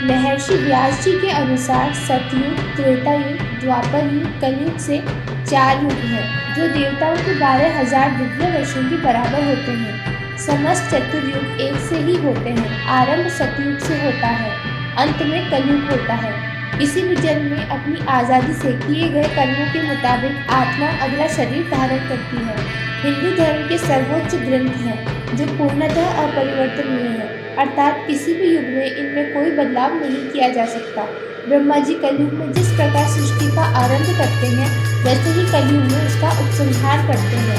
महर्षि व्यास जी के अनुसार सतयुग, त्रेता युग, द्वापर युग, कलयुग से 4 युग हैं, जो देवताओं के 12,000 दिव्य वर्षों के बराबर होते हैं। समस्त चतुर्युग एक से ही होते हैं। आरंभ सतयुग से होता है, अंत में कलयुग होता है। किसी भी जन्म में अपनी आज़ादी से किए गए कर्मों के मुताबिक आत्मा अगला शरीर धारण करती है। हिंदू धर्म के सर्वोच्च ग्रंथ हैं, जो पूर्णतः अपरिवर्तनीय है, अर्थात किसी भी युग में इनमें कोई बदलाव नहीं किया जा सकता। ब्रह्मा जी कलयुग में जिस प्रकार सृष्टि का आरंभ करते हैं, वैसे ही कलयुग में उसका उपसंहार करते हैं।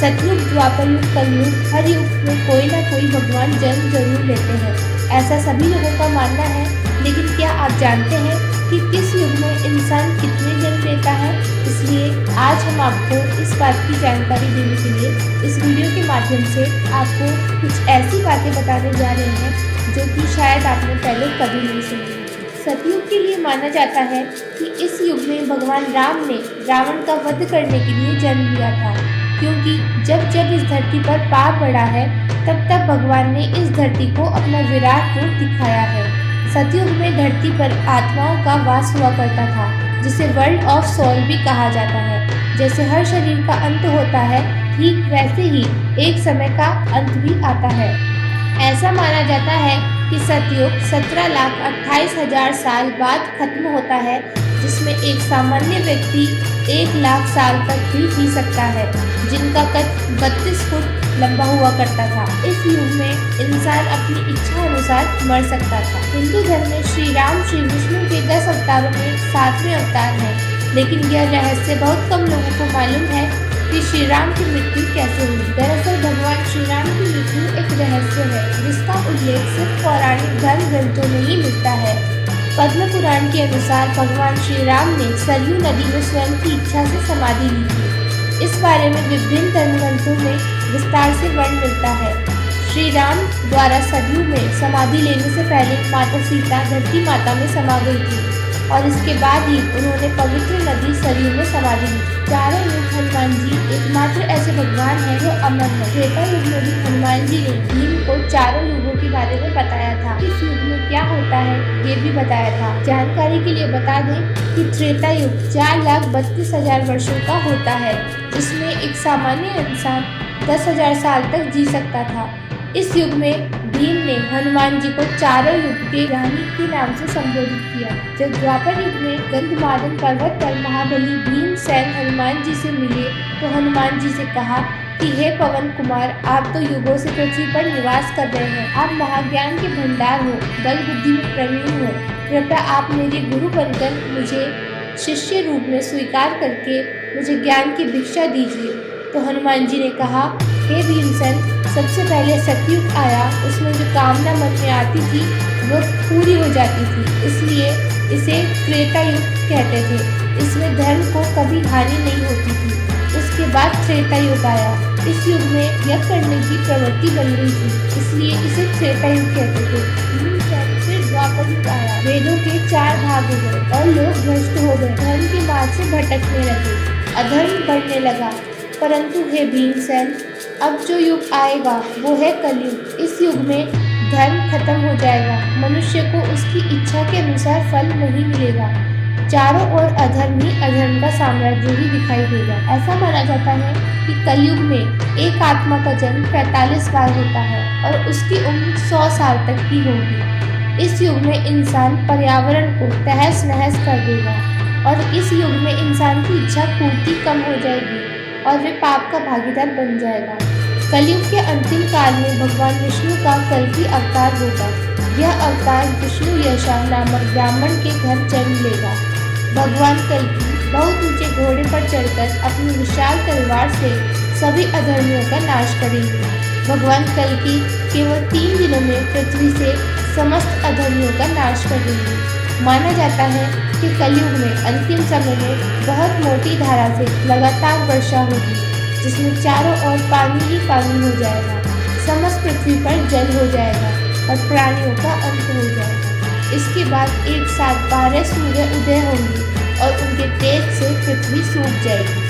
सतयुग, द्वापर युग, कलयुग, हर युग में कोई न कोई भगवान जन्म जरूर लेते हैं, ऐसा सभी लोगों का मानना है। लेकिन क्या आप जानते हैं कि किस युग में इंसान कितने जन्म लेता है? इसलिए आज हम आपको इस बात की जानकारी देने के लिए इस वीडियो के माध्यम से आपको कुछ ऐसी बातें बताने जा रहे हैं जो कि शायद आपने पहले कभी नहीं सुनी। सतयुग के लिए माना जाता है कि इस युग में भगवान राम ने रावण का वध करने के लिए जन्म लिया था, क्योंकि जब जब इस धरती पर पाप बढ़ा है, तब तब भगवान ने इस धरती को अपना विराट रूप दिखाया है। सतयुग में धरती पर आत्माओं का वास हुआ करता था, जिसे वर्ल्ड ऑफ सोल भी कहा जाता है। जैसे हर शरीर का अंत होता है, ठीक वैसे ही एक समय का अंत भी आता है। ऐसा माना जाता है कि सतयुग 17,28,000 साल बाद खत्म होता है, जिसमें एक सामान्य व्यक्ति 1,00,000 साल तक भी जी सकता है, जिनका कद 32 फुट लंबा हुआ करता था। इस युग में इंसान अपनी इच्छा अनुसार मर सकता था। हिंदू धर्म में श्री राम श्री विष्णु के 10 अवतारों में 7वें अवतार है, लेकिन यह रहस्य बहुत कम लोगों को मालूम है कि श्री राम की मृत्यु कैसे हुई। दरअसल भगवान श्री राम की मृत्यु एक रहस्य है, जिसका उल्लेख सिर्फ पौराणिक धर्म ग्रंथों में ही मिलता है। पद्म पुराण के अनुसार भगवान श्री राम ने सरयू नदी में स्वयं की इच्छा से समाधि ली थी। इस बारे में विभिन्न धर्म ग्रंथों में विस्तार से वर्णन मिलता है। श्री राम द्वारा सरयू में समाधि लेने से पहले माता सीता धरती माता में समा गई थी, और इसके बाद ही उन्होंने पवित्र नदी सरयू में समाधि ली। चारों युग हनुमान जी एकमात्र ऐसे भगवान हैं जो अमर है। त्रेता युग में भी हनुमान जी ने भीम को चारों युगों के बारे में बताया था। इस युग में क्या होता है ये भी बताया था। जानकारी के लिए बता दें कि त्रेता युग 4,32,000 वर्षों का होता है, जिसमें एक सामान्य इंसान 10,000 साल तक जी सकता था। इस युग में भीम ने हनुमान जी को चारों युग के रानी के नाम से संबोधित किया। जब द्वापर युग में गंधमादन पर्वत पर महाबली भीमसेन हनुमान जी से मिले, तो हनुमान जी से कहा कि हे पवन कुमार, आप तो युगों से पृथ्वी पर निवास कर रहे हैं, आप महाज्ञान के भंडार हो, बल बुद्धि में प्रवीण हो, कृपया आप मेरे गुरु बनकर मुझे शिष्य रूप में स्वीकार करके मुझे ज्ञान की भिक्षा दीजिए। तो हनुमान जी ने कहा, हे भीमसेन, सबसे पहले सतयुग आया, उसमें जो कामना मन में आती थी वो पूरी हो जाती थी, इसलिए इसे त्रेता युग कहते थे। इसमें धर्म को कभी हानि नहीं होती थी। उसके बाद त्रेता युग आया। इस युग में यज्ञ करने की प्रवृत्ति बन गई थी, इसलिए इसे त्रेता युग कहते थे। फिर द्वापर युग आया। वेदों के 4 भाग हो गए और लोग भ्रष्ट हो गए, धर्म के मार्ग से भटकने लगे, अधर्म बढ़ने लगा। परंतु हे भीमसेन, अब जो युग आएगा वो है कलयुग। इस युग में धर्म खत्म हो जाएगा, मनुष्य को उसकी इच्छा के अनुसार फल नहीं मिलेगा, चारों ओर अधर्म ही अधर्म का साम्राज्य ही दिखाई देगा। ऐसा माना जाता है कि कलयुग में एक आत्मा का जन्म 45 बार होता है और उसकी उम्र 100 साल तक की होगी। इस युग में इंसान पर्यावरण को तहस नहस कर देगा, और इस युग में इंसान की इच्छा पूर्ति कम हो जाएगी और वे पाप का भागीदार बन जाएगा। कलयुग के अंतिम काल में भगवान विष्णु का कल्कि अवतार होगा। यह अवतार विष्णु यशा नामक ब्राह्मण के घर जन्म लेगा। भगवान कल्कि बहुत ऊंचे घोड़े पर चढ़कर अपनी विशाल तलवार से सभी अधर्मियों का नाश करेंगे। भगवान कल्कि केवल 3 दिनों में पृथ्वी से समस्त अधर्मियों का नाश कर देंगे। माना जाता है कि कलयुग में अंतिम समय में बहुत मोटी धारा से लगातार वर्षा होगी, जिसमें चारों ओर पानी ही पानी हो जाएगा। समस्त पृथ्वी पर जल हो जाएगा और प्राणियों का अंत हो जाएगा। इसके बाद एक साथ 12 सूर्य उदय होंगे और उनके तेज से पृथ्वी सूख जाएगी।